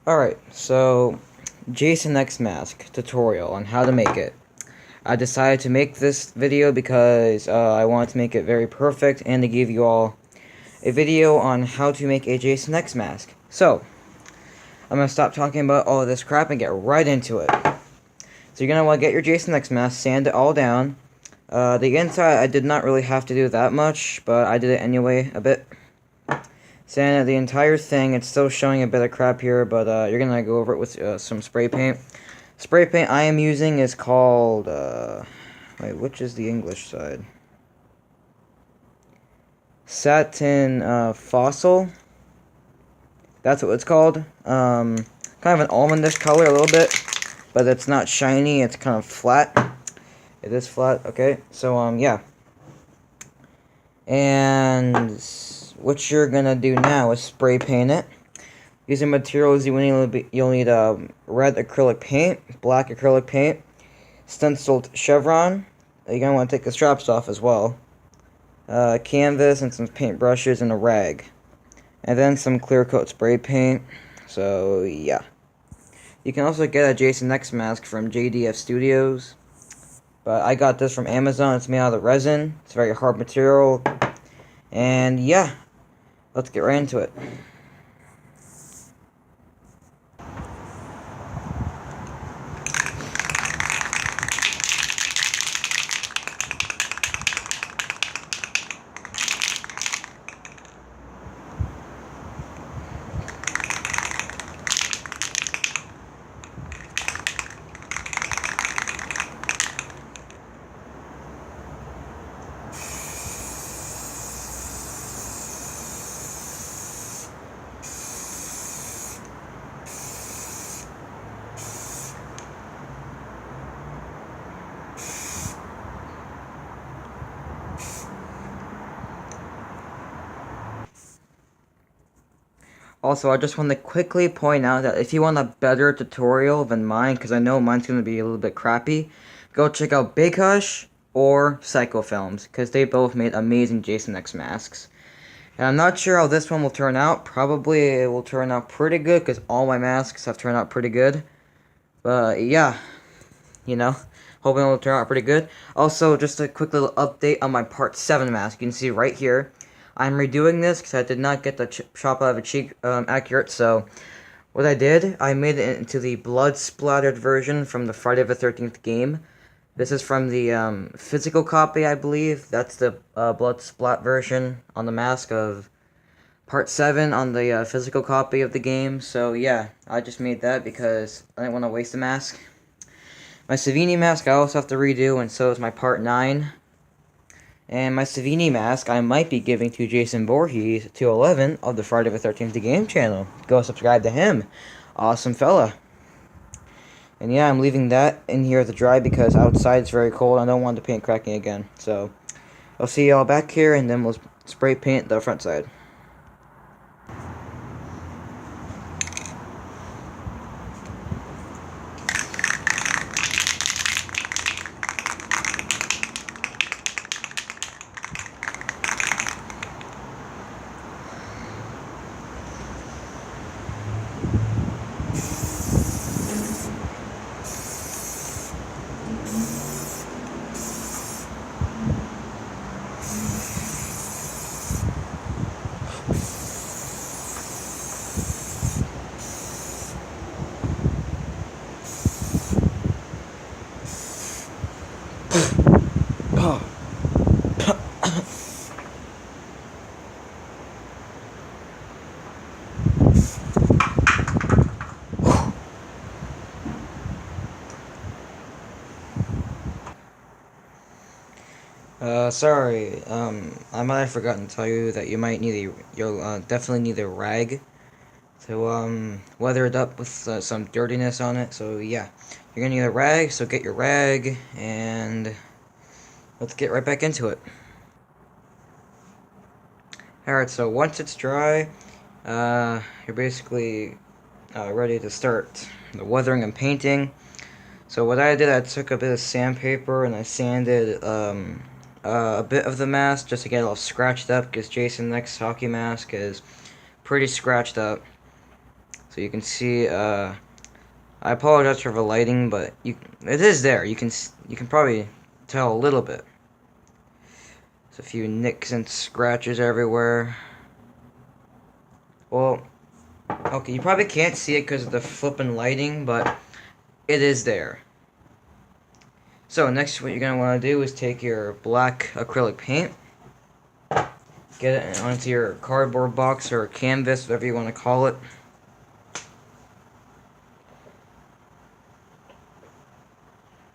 Alright, so Jason X mask tutorial on how to make it. I decided to make this video because I wanted to make it very perfect and to give you all a video on how to make a Jason X mask. So, I'm going to stop talking about all of this crap and get right into it. So you're going to want to get your Jason X mask, sand it all down. The inside I did not really have to do that much, but I did it anyway a bit. Sanded the entire thing. It's still showing a bit of crap here, but you're going to go over it with some spray paint. Spray paint I am using is called, wait, which is the English side? Satin Fossil. That's what it's called. Kind of an almondish color a little bit, but it's not shiny, it's kind of flat. It is flat, okay. So, yeah. And what you're gonna do now is spray paint it. Using materials you'll need red acrylic paint, black acrylic paint, stenciled chevron. You're gonna want to take the straps off as well. Canvas and some paint brushes and a rag, and then some clear coat spray paint. So yeah, you can also get a Jason X mask from JDF Studios, but I got this from Amazon. It's made out of resin. It's a very hard material, and yeah, let's get right into it. Also, I just want to quickly point out that if you want a better tutorial than mine, because I know mine's going to be a little bit crappy, go check out Big Hush or Psycho Films, because they both made amazing Jason X masks. And I'm not sure how this one will turn out. Probably it will turn out pretty good, because all my masks have turned out pretty good. But yeah, you know, hoping it will turn out pretty good. Also, just a quick little update on my Part 7 mask. You can see right here. I'm redoing this because I did not get the chop out of a cheek accurate, so what I did, I made it into the blood-splattered version from the Friday the 13th game. This is from the physical copy, I believe. That's the blood splat version on the mask of Part 7 on the physical copy of the game. So yeah, I just made that because I didn't want to waste a mask. My Savini mask I also have to redo, and so is my Part 9. And my Savini mask I might be giving to Jason Voorhees 211 of the Friday the 13th Game channel. Go subscribe to him. Awesome fella. And yeah, I'm leaving that in here to dry because outside it's very cold. I don't want the paint cracking again. So, I'll see y'all back here and then we'll spray paint the front side. Sorry, I might have forgotten to tell you that you might need you'll definitely need a rag to, weather it up with some dirtiness on it. So yeah, you're gonna need a rag, so get your rag, and let's get right back into it. Alright, so once it's dry, you're basically ready to start the weathering and painting. So what I did, I took a bit of sandpaper and I sanded a bit of the mask just to get it all scratched up, because Jason X hockey mask is pretty scratched up. So you can see, I apologize for the lighting, but it is there. You can probably tell a little bit. There's a few nicks and scratches everywhere. Well, okay, you probably can't see it because of the flippin' lighting, but it is there. So next, what you're gonna want to do is take your black acrylic paint, get it onto your cardboard box or canvas, whatever you want to call it.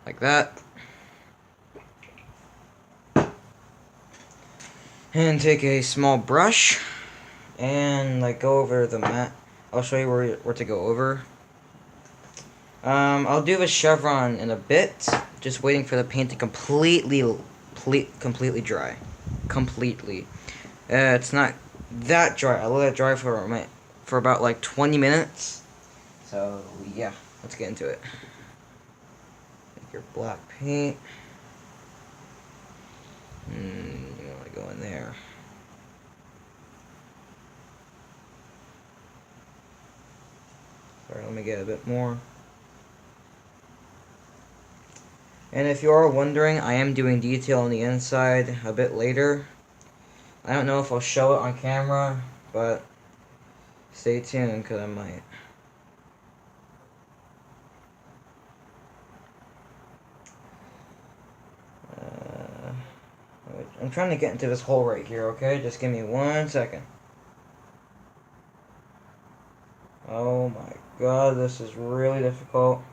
Like that. And take a small brush and like go over the mat. I'll show you where to go over. I'll do the chevron in a bit. Just waiting for the paint to completely dry. Completely. It's not that dry. I'll let it dry for about like 20 minutes. So yeah, let's get into it. Take your black paint. You want to go in there. Sorry, let me get a bit more. And if you are wondering, I am doing detail on the inside a bit later. I don't know if I'll show it on camera, but stay tuned because I might. I'm trying to get into this hole right here, okay? Just give me 1 second. Oh my god, this is really difficult.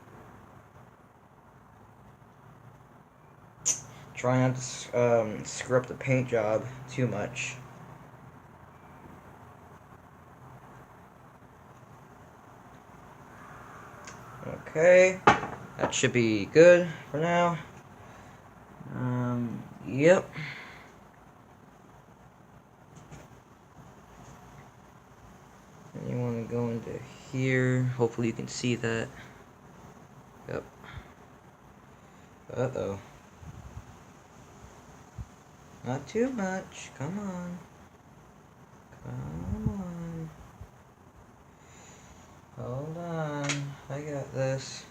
Try not to screw up the paint job too much. Okay, that should be good for now. Yep. And you want to go into here. Hopefully you can see that. Yep. Uh-oh. Not too much. Come on. Come on. Hold on. I got this.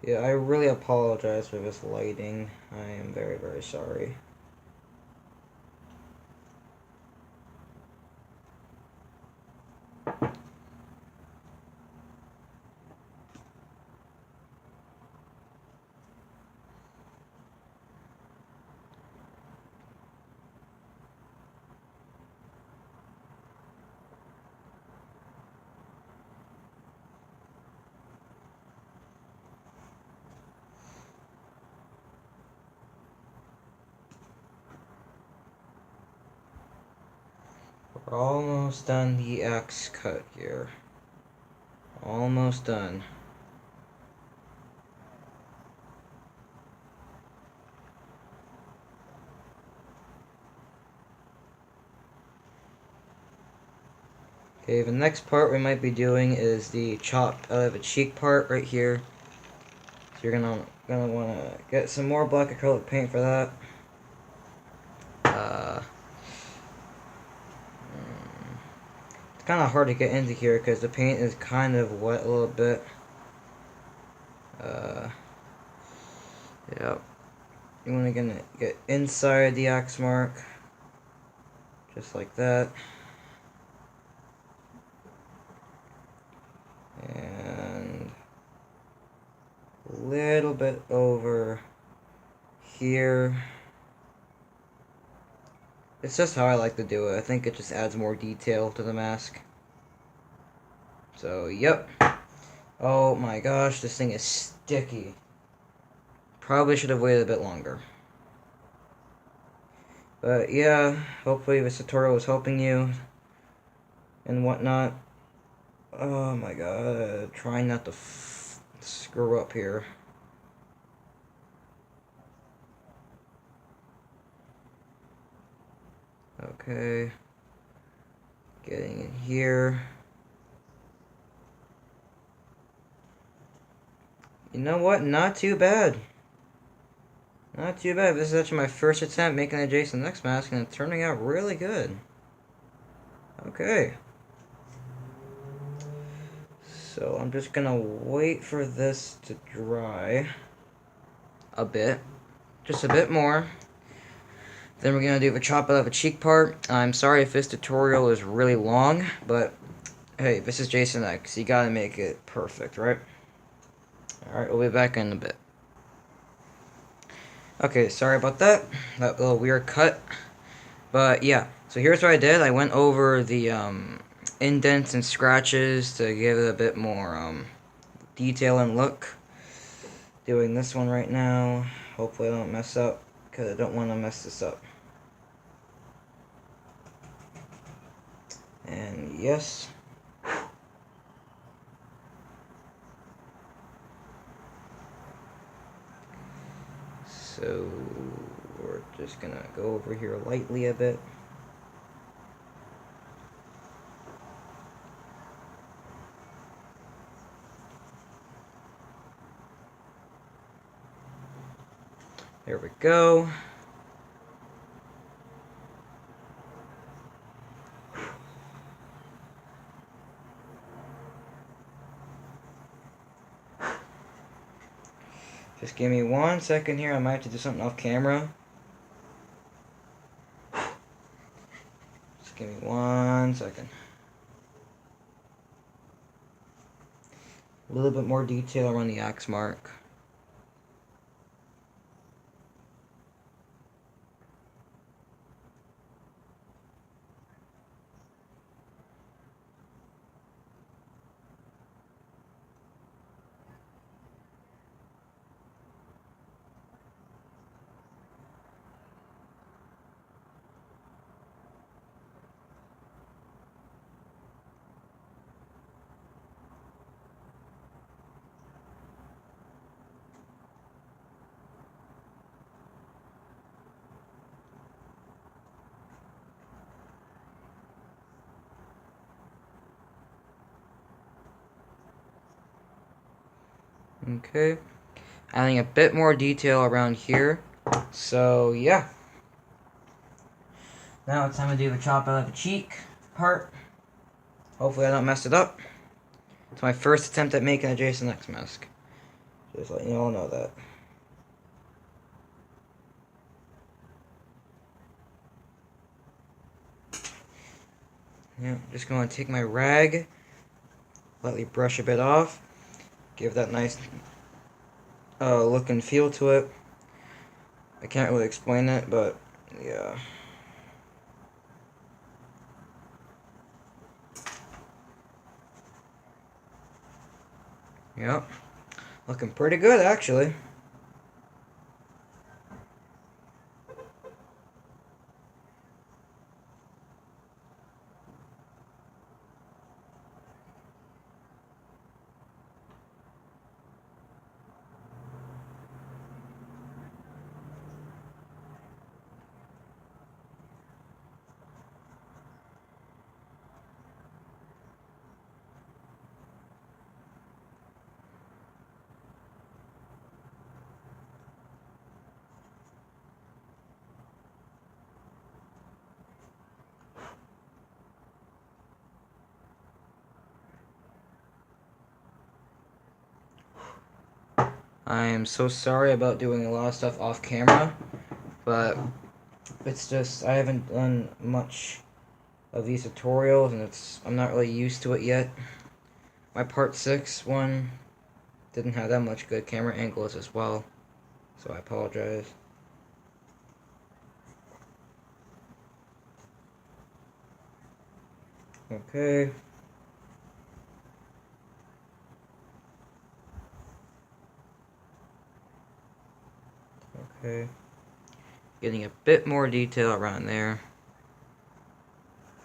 Yeah, I really apologize for this lighting. I am very, very sorry. We're almost done the X cut here. Almost done. Okay, the next part we might be doing is the chop out of the cheek part right here. So you're gonna want to get some more black acrylic paint for that. It's kind of hard to get into here because the paint is kind of wet a little bit. Yep. You want to get inside the X mark, just like that. And a little bit over here. It's just how I like to do it. I think it just adds more detail to the mask. So, yep. Oh my gosh, this thing is sticky. Probably should have waited a bit longer. But yeah, hopefully this tutorial was helping you and whatnot. Oh my god, trying not to screw up here. Okay. Getting in here. You know what? Not too bad. Not too bad. This is actually my first attempt making a Jason X mask, and it's turning out really good. Okay. So I'm just gonna wait for this to dry a bit. Just a bit more. Then we're gonna do the chop out of a cheek part. I'm sorry if this tutorial is really long, but hey, this is Jason X. You gotta make it perfect, right? Alright, we'll be back in a bit. Okay, sorry about that. That little weird cut. But yeah, so here's what I did. I went over the indents and scratches to give it a bit more detail and look. Doing this one right now. Hopefully I don't mess up, because I don't want to mess this up. And yes. So we're just gonna go over here lightly a bit. There we go. Just give me 1 second here. I might have to do something off camera. Just give me 1 second. A little bit more detail around the axe mark. Okay. Adding a bit more detail around here. So, yeah. Now it's time to do the chop out of the cheek part. Hopefully I don't mess it up. It's my first attempt at making a Jason X mask. Just letting you all know that. Yeah, just going to take my rag, lightly brush a bit off, give that nice look and feel to it. I can't really explain it, but yeah. Yep, looking pretty good actually. I am so sorry about doing a lot of stuff off camera, but it's just I haven't done much of these tutorials, and I'm not really used to it yet. My part 6 one didn't have that much good camera angles as well, so I apologize. Okay. Okay. Getting a bit more detail around there.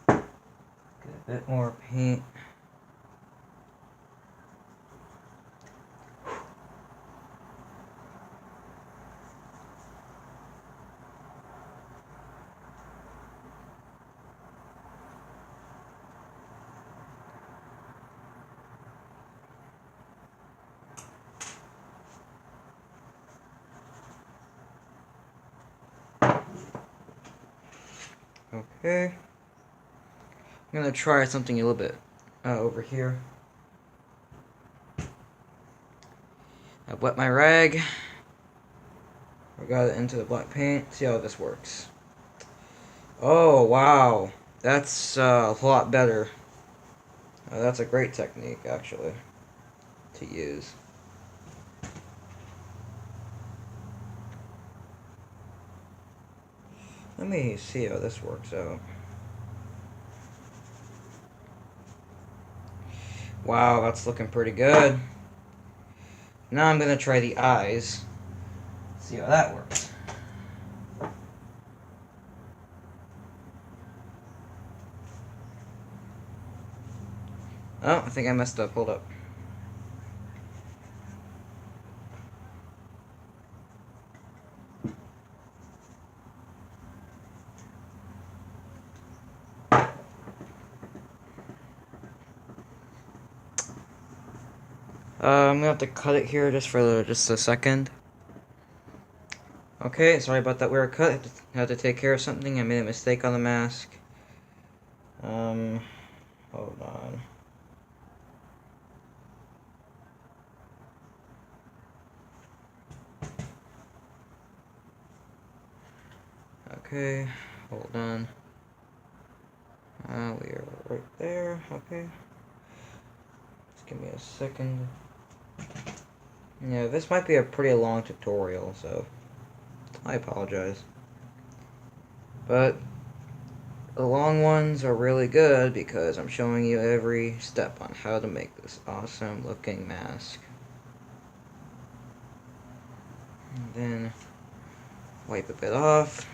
Get a bit more paint. Okay. I'm gonna try something a little bit over here. I wet my rag. I got it into the black paint. See how this works. Oh, wow. That's a lot better. That's a great technique, actually, to use. Let me see how this works out. Wow, that's looking pretty good. Now I'm going to try the eyes. See how that works. Oh, I think I messed up. Hold up. I'm gonna have to cut it here just for just a second. Okay, sorry about that weird cut. I had to take care of something. I made a mistake on the mask. Hold on. Okay, hold on. We are right there. Okay. Just give me a second. Yeah, this might be a pretty long tutorial, so I apologize. But the long ones are really good because I'm showing you every step on how to make this awesome looking mask. And then wipe a bit off.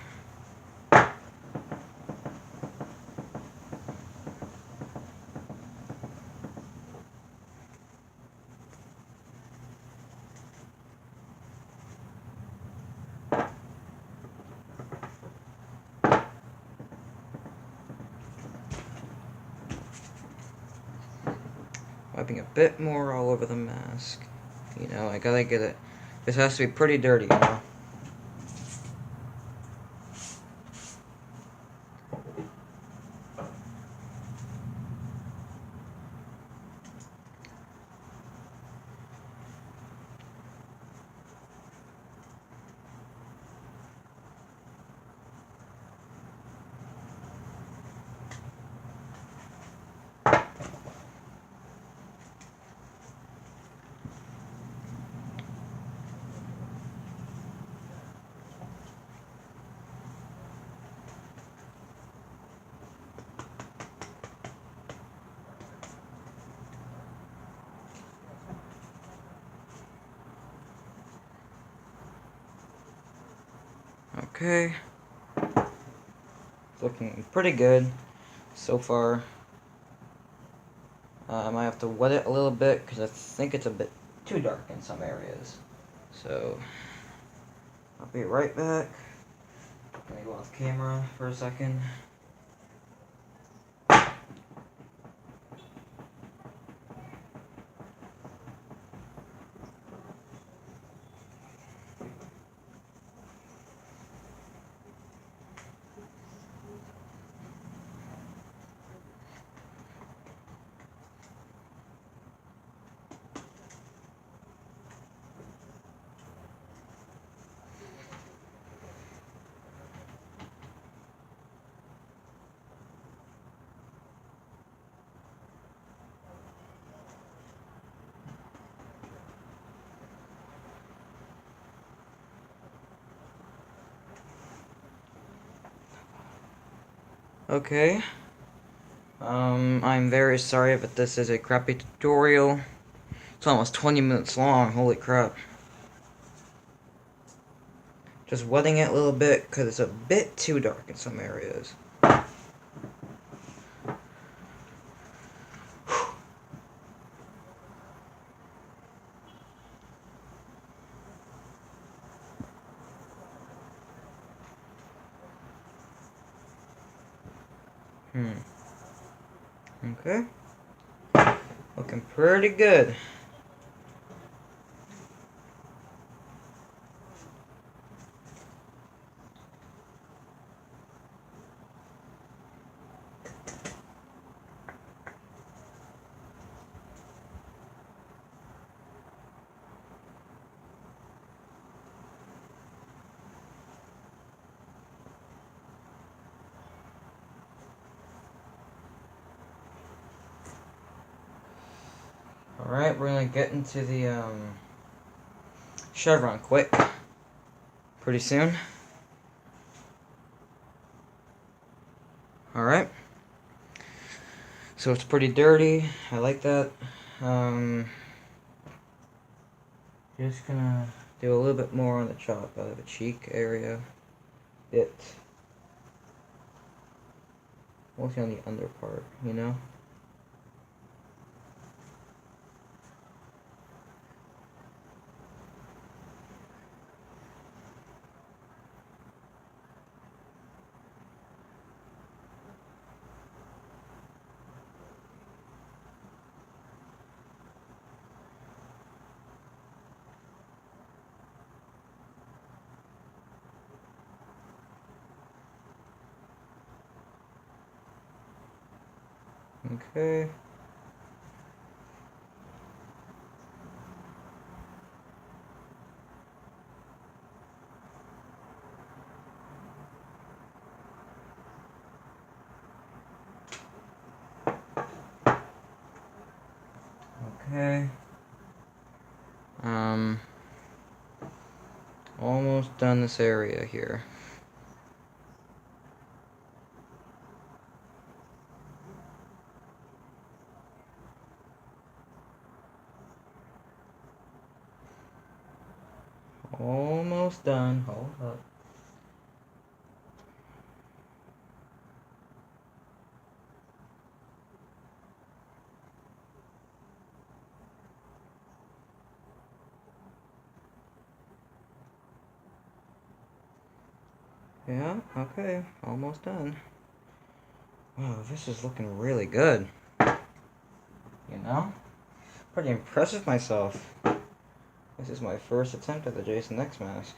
Wiping a bit more all over the mask. You know, I gotta get it. This has to be pretty dirty, you know. Okay. It's looking pretty good so far. I might have to wet it a little bit because I think it's a bit too dark in some areas. So, I'll be right back. Let me go off camera for a second. Okay. I'm very sorry, but this is a crappy tutorial. It's almost 20 minutes long, holy crap. Just wetting it a little bit, because it's a bit too dark in some areas. Okay. Looking pretty good. Alright, we're gonna get into the chevron quick. Pretty soon. Alright. So it's pretty dirty. I like that. Just gonna do a little bit more on the chop out of the cheek area. Mostly on the under part, you know? Okay. Okay. Almost done this area here. Almost done. Hold up. Yeah, okay. Almost done. Wow, this is looking really good. You know? Pretty impressed with myself. This is my first attempt at the Jason X mask.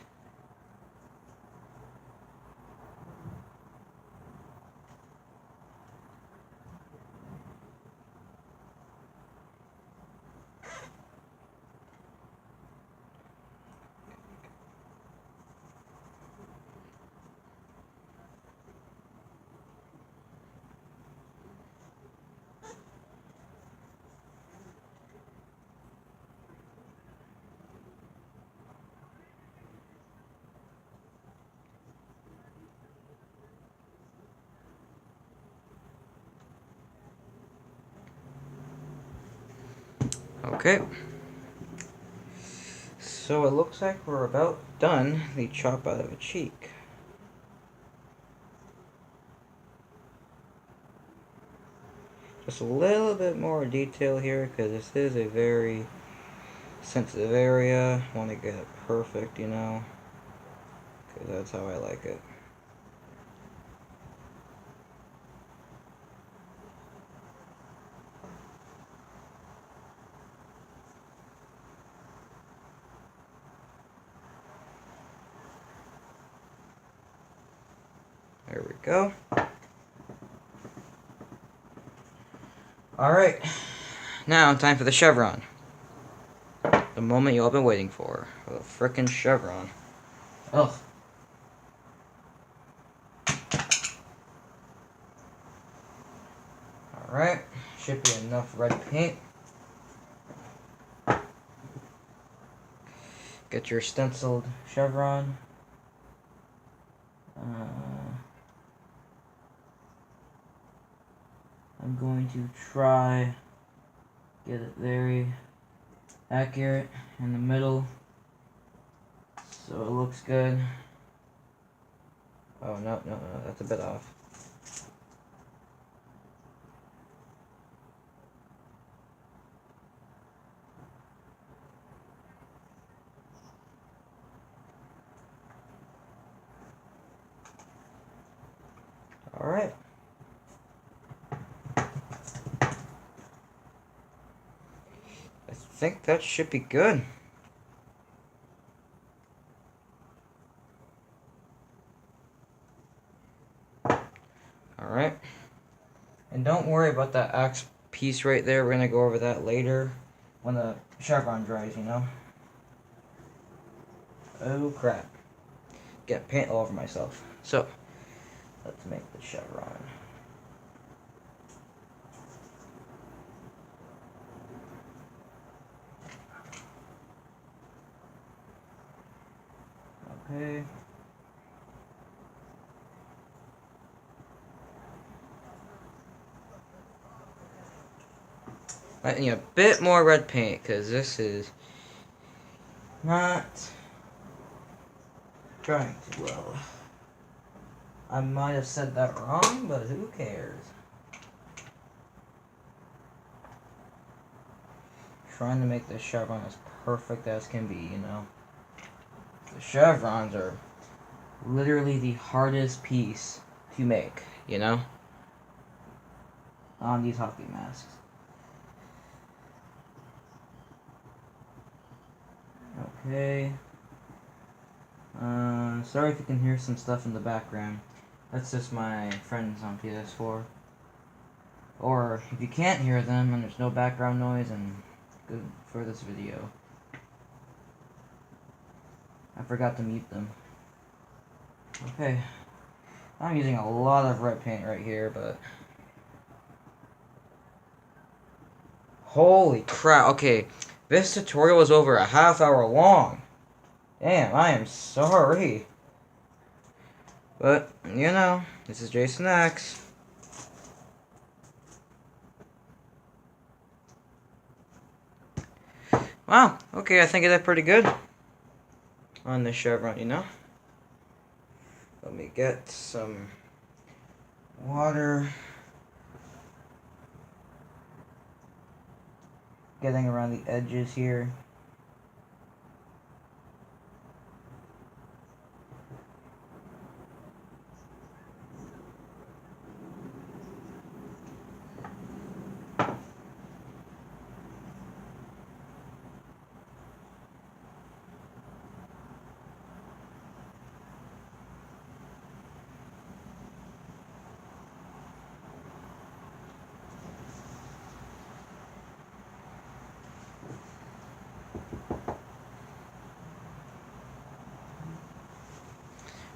Okay. So it looks like we're about done the chop out of a cheek. Just a little bit more detail here because this is a very sensitive area. I want to get it perfect, you know, because that's how I like it. There we go. Alright, now time for the chevron. The moment you all been waiting for. The frickin' chevron. Ugh. Alright, should be enough red paint. Get your stenciled chevron. I'm going to try get it very accurate in the middle so it looks good. Oh no, that's a bit off. Alright. I think that should be good. Alright. And don't worry about that axe piece right there. We're going to go over that later when the chevron dries, you know. Oh crap. Get paint all over myself. So, let's make the chevron. Okay. I need a bit more red paint, because this is not drying too well. I might have said that wrong, but who cares? Trying to make this chevron as perfect as can be, you know? The chevrons are literally the hardest piece to make, you know? On these hockey masks. Okay. Sorry if you can hear some stuff in the background. That's just my friends on PS4. Or if you can't hear them and there's no background noise, and good for this video. I forgot to mute them. Okay. I'm using a lot of red paint right here, but holy crap. Okay. This tutorial was over a half hour long. Damn, I am sorry. But, you know, this is Jason X. Wow, okay, I think I did pretty good on this chevron, you know? Let me get some water. Getting around the edges here.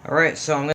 Alright, so I'm gonna